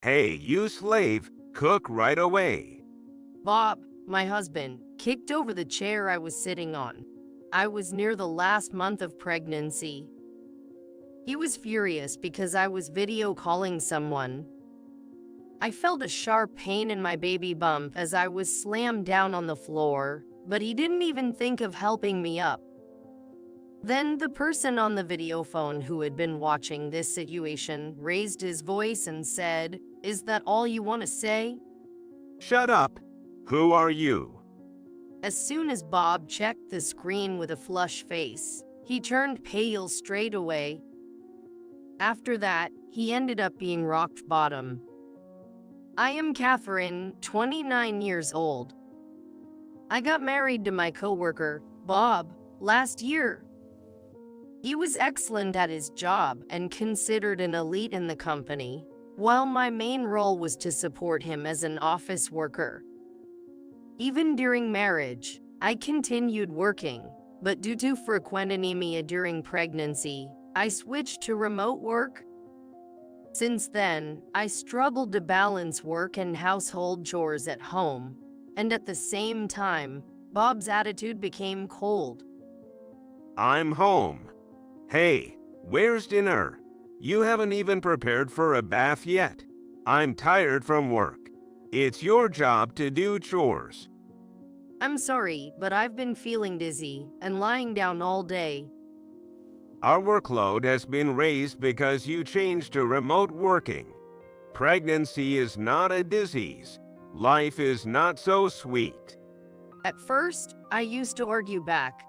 Hey, you slave, cook right away. Bob, my husband, kicked over the chair I was sitting on. I was near the last month of pregnancy. He was furious because I was video calling someone. I felt a sharp pain in my baby bump as I was slammed down on the floor, but he didn't even think of helping me up. Then the person on the video phone who had been watching this situation raised his voice and said, "Is that all you want to say?" Shut up. Who are you? As soon as Bob checked the screen with a flush face, he turned pale straight away. After that, he ended up being rock bottom. I am Catherine, 29 years old. I got married to my coworker, Bob, last year. He was excellent at his job and considered an elite in the company, while my main role was to support him as an office worker. Even during marriage, I continued working, but due to frequent anemia during pregnancy, I switched to remote work. Since then, I struggled to balance work and household chores at home, and at the same time, Bob's attitude became cold. I'm home. Hey, where's dinner? You haven't even prepared for a bath yet. I'm tired from work. It's your job to do chores. I'm sorry, but I've been feeling dizzy and lying down all day. Our workload has been raised because you changed to remote working. Pregnancy is not a disease. Life is not so sweet. At first, I used to argue back.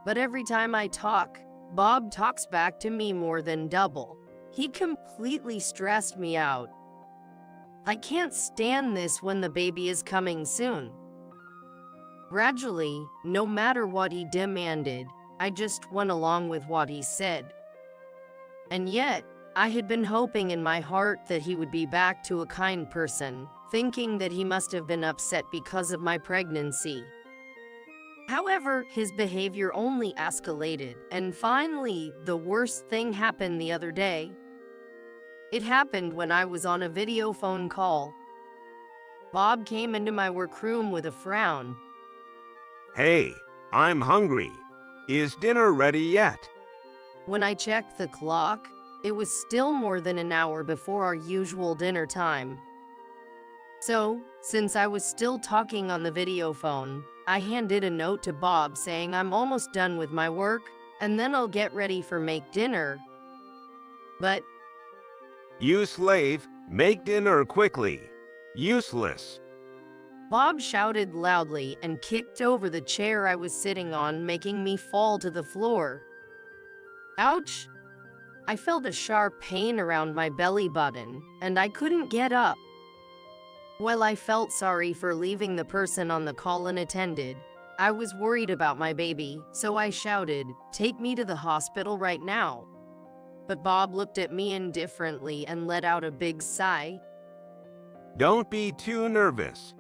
But every time I talk, Bob talks back to me more than double. He completely stressed me out. I can't stand this when the baby is coming soon. Gradually, no matter what he demanded, I just went along with what he said. And yet, I had been hoping in my heart that he would be back to a kind person, thinking that he must have been upset because of my pregnancy. However, his behavior only escalated, and finally, the worst thing happened the other day. It happened when I was on a video phone call. Bob came into my workroom with a frown. Hey, I'm hungry. Is dinner ready yet? When I checked the clock, it was still more than an hour before our usual dinner time. So, since I was still talking on the video phone, I handed a note to Bob saying I'm almost done with my work, and then I'll get ready for make dinner. But You slave, make dinner quickly. Useless. Bob shouted loudly and kicked over the chair I was sitting on, making me fall to the floor. Ouch! I felt a sharp pain around my belly button, and I couldn't get up. While I felt sorry for leaving the person on the call unattended, I was worried about my baby, so I shouted, "Take me to the hospital right now." But Bob looked at me indifferently and let out a big sigh. Don't be too nervous.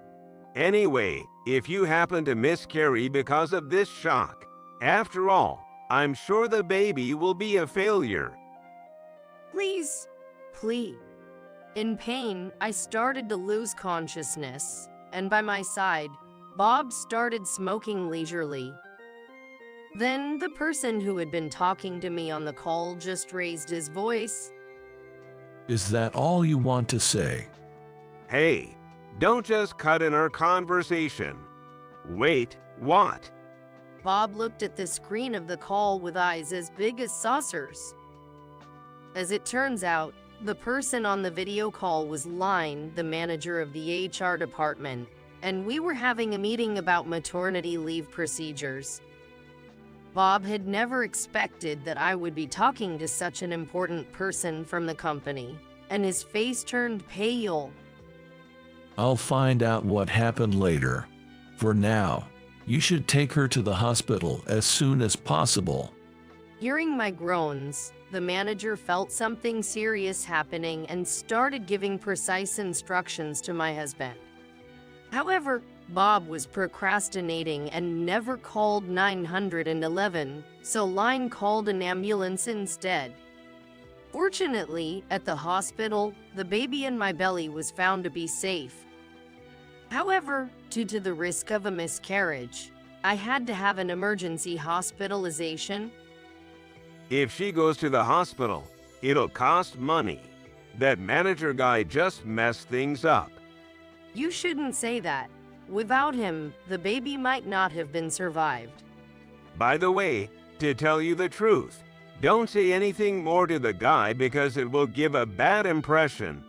Anyway, if you happen to miscarry because of this shock, after all, I'm sure the baby will be a failure. Please. In pain, I started to lose consciousness, and by my side, Bob started smoking leisurely. Then the person who had been talking to me on the call just raised his voice. Is that all you want to say? Hey, don't just cut in our conversation. Wait, what? Bob looked at the screen of the call with eyes as big as saucers. As it turns out, the person on the video call was Line, the manager of the HR department, and we were having a meeting about maternity leave procedures. Bob had never expected that I would be talking to such an important person from the company, and his face turned pale. I'll find out what happened later. For now, you should take her to the hospital as soon as possible. Hearing my groans, the manager felt something serious happening and started giving precise instructions to my husband. However, Bob was procrastinating and never called 911, so Line called an ambulance instead. Fortunately, at the hospital, the baby in my belly was found to be safe. However, due to the risk of a miscarriage, I had to have an emergency hospitalization. If she goes to the hospital, it'll cost money. That manager guy just messed things up. You shouldn't say that. Without him, the baby might not have been survived. By the way, to tell you the truth, don't say anything more to the guy because it will give a bad impression.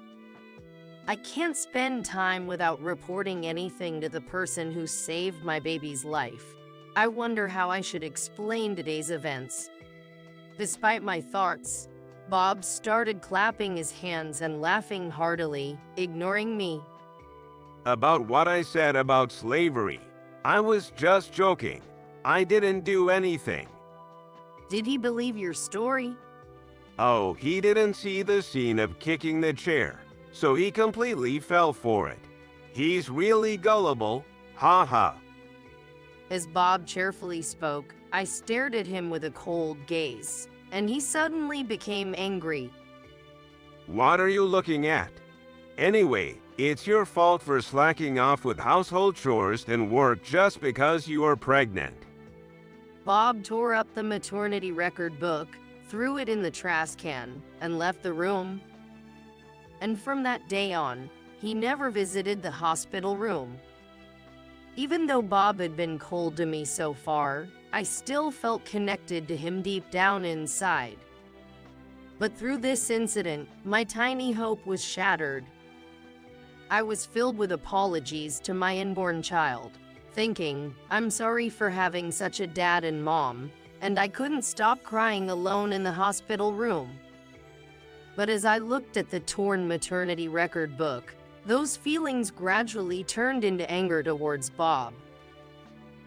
I can't spend time without reporting anything to the person who saved my baby's life. I wonder how I should explain today's events. Despite my thoughts, Bob started clapping his hands and laughing heartily, ignoring me. About what I said about slavery, I was just joking. I didn't do anything. Did he believe your story? Oh, he didn't see the scene of kicking the chair, so he completely fell for it. He's really gullible, haha. As Bob cheerfully spoke, I stared at him with a cold gaze, and he suddenly became angry. What are you looking at? Anyway, it's your fault for slacking off with household chores and work just because you are pregnant. Bob tore up the maternity record book, threw it in the trash can, and left the room. And from that day on, he never visited the hospital room. Even though Bob had been cold to me so far, I still felt connected to him deep down inside. But through this incident, my tiny hope was shattered. I was filled with apologies to my unborn child, thinking, I'm sorry for having such a dad and mom, and I couldn't stop crying alone in the hospital room. But as I looked at the torn maternity record book, those feelings gradually turned into anger towards Bob.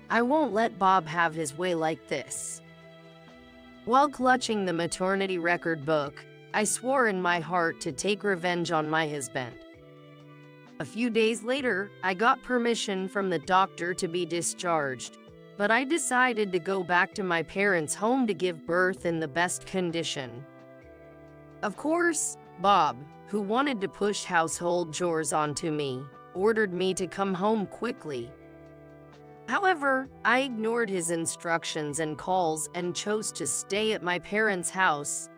I won't let Bob have his way like this. While clutching the maternity record book, I swore in my heart to take revenge on my husband. A few days later, I got permission from the doctor to be discharged, but I decided to go back to my parents' home to give birth in the best condition. Of course, Bob, who wanted to push household chores onto me, ordered me to come home quickly. However, I ignored his instructions and calls and chose to stay at my parents' house.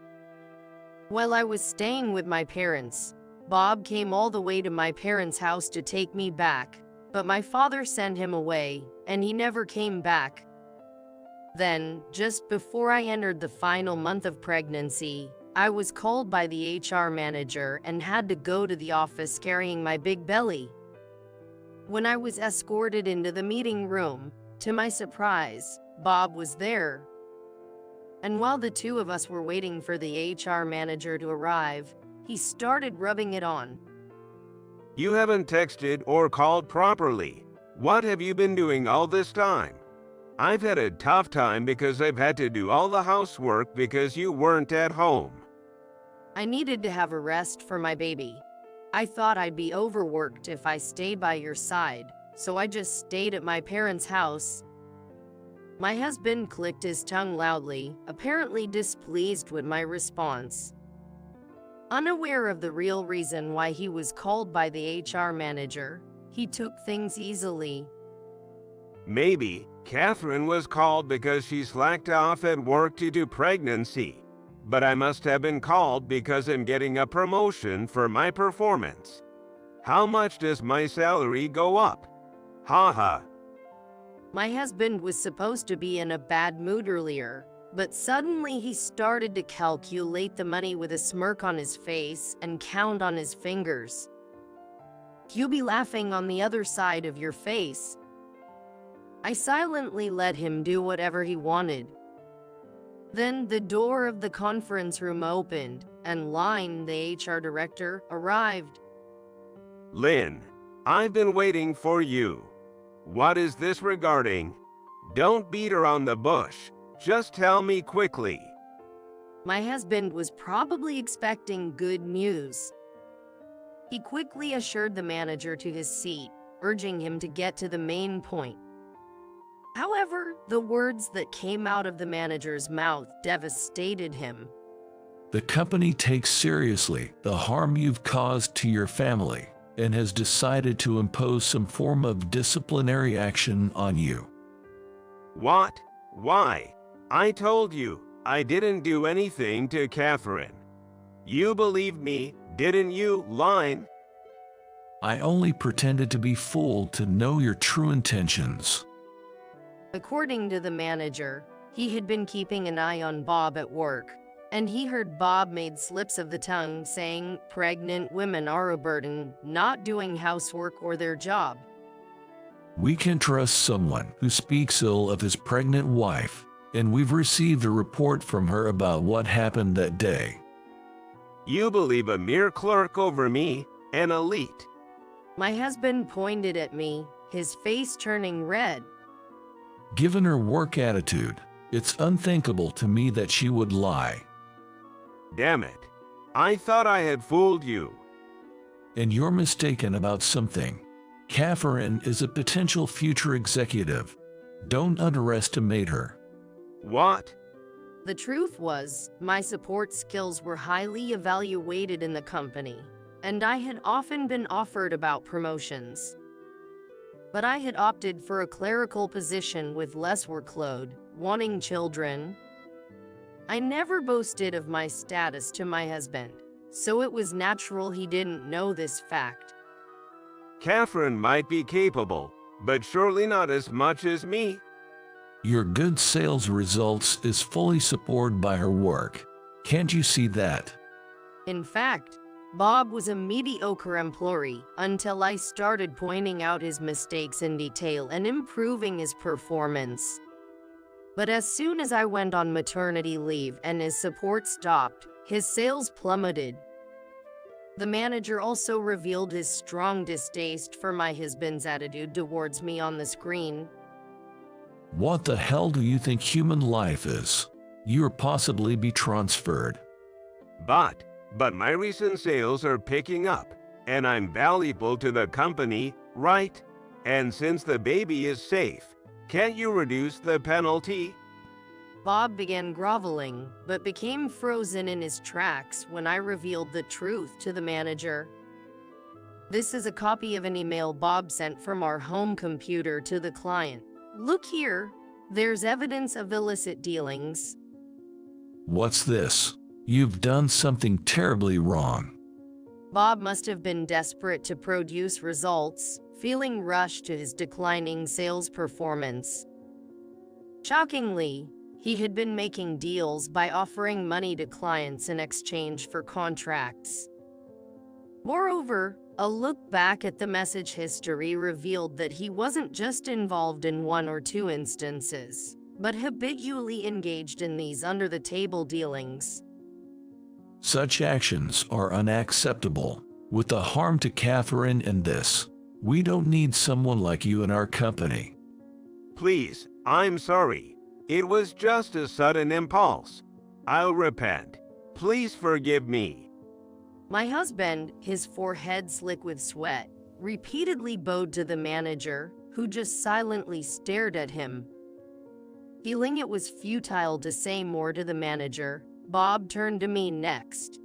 While I was staying with my parents, Bob came all the way to my parents' house to take me back, but my father sent him away, and he never came back. Then, just before I entered the final month of pregnancy, I was called by the HR manager and had to go to the office carrying my big belly. When I was escorted into the meeting room, to my surprise, Bob was there. And while the two of us were waiting for the HR manager to arrive, he started rubbing it on. You haven't texted or called properly. What have you been doing all this time? I've had a tough time because I've had to do all the housework because you weren't at home. I needed to have a rest for my baby. I thought I'd be overworked if I stayed by your side, so I just stayed at my parents' house. My husband clicked his tongue loudly, apparently displeased with my response. Unaware of the real reason why he was called by the HR manager, he took things easily. Maybe Catherine was called because she slacked off at work due to pregnancy, but I must have been called because I'm getting a promotion for my performance. How much does my salary go up? Haha. My husband was supposed to be in a bad mood earlier, but suddenly he started to calculate the money with a smirk on his face and count on his fingers. You be laughing on the other side of your face. I silently let him do whatever he wanted. Then the door of the conference room opened, and Line, the HR director, arrived. Lynn, I've been waiting for you. What is this regarding? Don't beat around the bush. Just tell me quickly. My husband was probably expecting good news. He quickly assured the manager to his seat, urging him to get to the main point. However, the words that came out of the manager's mouth devastated him. The company takes seriously the harm you've caused to your family and has decided to impose some form of disciplinary action on you. What? Why? I told you I didn't do anything to Catherine. You believed me, didn't you, Line? I only pretended to be fooled to know your true intentions. According to the manager, he had been keeping an eye on Bob at work, and he heard Bob made slips of the tongue saying pregnant women are a burden, not doing housework or their job. We can trust someone who speaks ill of his pregnant wife, and we've received a report from her about what happened that day. You believe a mere clerk over me, an elite. My husband pointed at me, his face turning red. Given her work attitude, it's unthinkable to me that she would lie. Damn it. I thought I had fooled you. And you're mistaken about something. Catherine is a potential future executive. Don't underestimate her. What? The truth was, my support skills were highly evaluated in the company, and I had often been offered about promotions. But I had opted for a clerical position with less workload, wanting children. I never boasted of my status to my husband, so it was natural he didn't know this fact. Catherine might be capable, but surely not as much as me. Your good sales results is fully supported by her work. Can't you see that? In fact, Bob was a mediocre employee until I started pointing out his mistakes in detail and improving his performance. But as soon as I went on maternity leave and his support stopped, his sales plummeted. The manager also revealed his strong distaste for my husband's attitude towards me on the screen. What the hell do you think human life is? You'll possibly be transferred. But my recent sales are picking up, and I'm valuable to the company, right? And since the baby is safe, can't you reduce the penalty? Bob began groveling, but became frozen in his tracks when I revealed the truth to the manager. This is a copy of an email Bob sent from our home computer to the client. Look here, there's evidence of illicit dealings. What's this? You've done something terribly wrong. Bob must have been desperate to produce results, feeling rushed to his declining sales performance. Shockingly, he had been making deals by offering money to clients in exchange for contracts. Moreover, a look back at the message history revealed that he wasn't just involved in one or two instances, but habitually engaged in these under-the-table dealings. Such actions are unacceptable. With the harm to Catherine and this, we don't need someone like you in our company. Please, I'm sorry. It was just a sudden impulse. I'll repent. Please forgive me. My husband, his forehead slick with sweat, repeatedly bowed to the manager, who just silently stared at him. Feeling it was futile to say more to the manager, Bob turned to me next.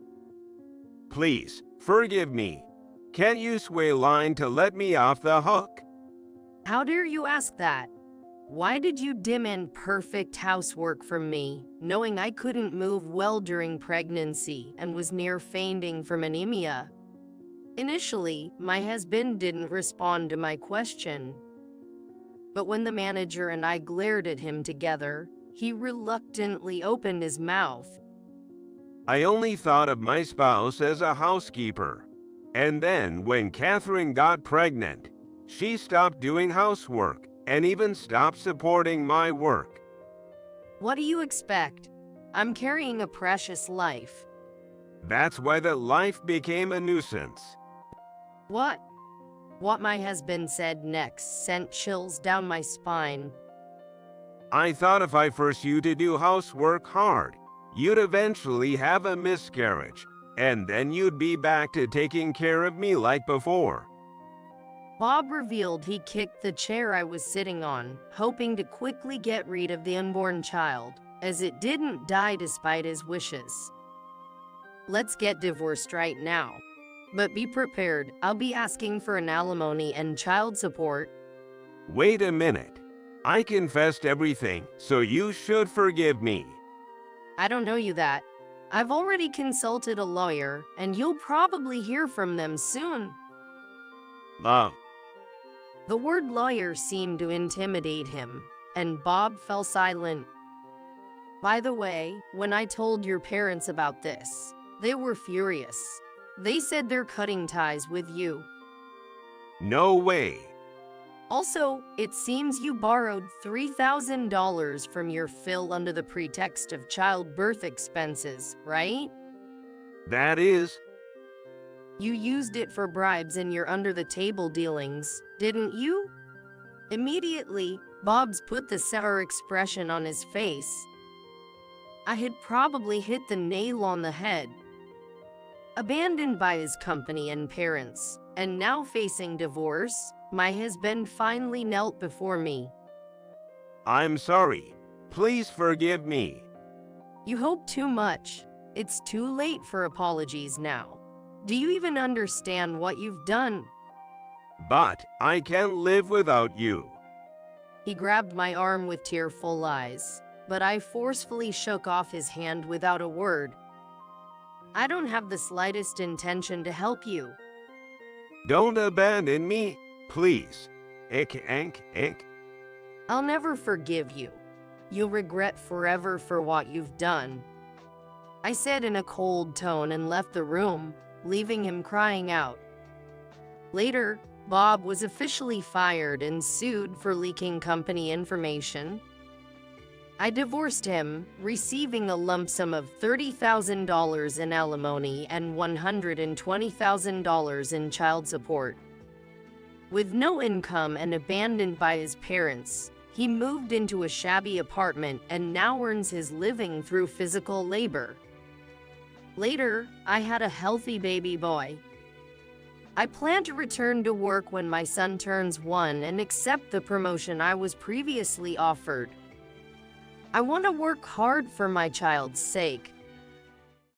Please, forgive me. Can't you sway Line to let me off the hook? How dare you ask that? Why did you demand perfect housework from me, knowing I couldn't move well during pregnancy and was near fainting from anemia? Initially, my husband didn't respond to my question. But when the manager and I glared at him together, he reluctantly opened his mouth. I only thought of my spouse as a housekeeper. And then when Catherine got pregnant, she stopped doing housework and even stopped supporting my work. What do you expect? I'm carrying a precious life. That's why the life became a nuisance. What? What my husband said next sent chills down my spine. I thought if I forced you to do housework hard, you'd eventually have a miscarriage, and then you'd be back to taking care of me like before. Bob revealed he kicked the chair I was sitting on, hoping to quickly get rid of the unborn child, as it didn't die despite his wishes. Let's get divorced right now. But be prepared, I'll be asking for an alimony and child support. Wait a minute. I confessed everything, so you should forgive me. I don't know you that. I've already consulted a lawyer, and you'll probably hear from them soon. Love. The word lawyer seemed to intimidate him, and Bob fell silent. By the way, when I told your parents about this, they were furious. They said they're cutting ties with you. No way. Also, it seems you borrowed $3,000 from your Phil under the pretext of childbirth expenses, right? That is. You used it for bribes in your under-the-table dealings, didn't you? Immediately, Bob's put the sour expression on his face. I had probably hit the nail on the head. Abandoned by his company and parents, and now facing divorce, my husband finally knelt before me. I'm sorry. Please forgive me. You hope too much. It's too late for apologies now. Do you even understand what you've done? But I can't live without you. He grabbed my arm with tearful eyes, but I forcefully shook off his hand without a word. I don't have the slightest intention to help you. Don't abandon me, please. Ick. I'll never forgive you. You'll regret forever for what you've done. I said in a cold tone and left the room, leaving him crying out. Later, Bob was officially fired and sued for leaking company information. I divorced him, receiving a lump sum of $30,000 in alimony and $120,000 in child support. With no income and abandoned by his parents, he moved into a shabby apartment and now earns his living through physical labor. Later, I had a healthy baby boy. I plan to return to work when my son turns 1 and accept the promotion I was previously offered. I want to work hard for my child's sake,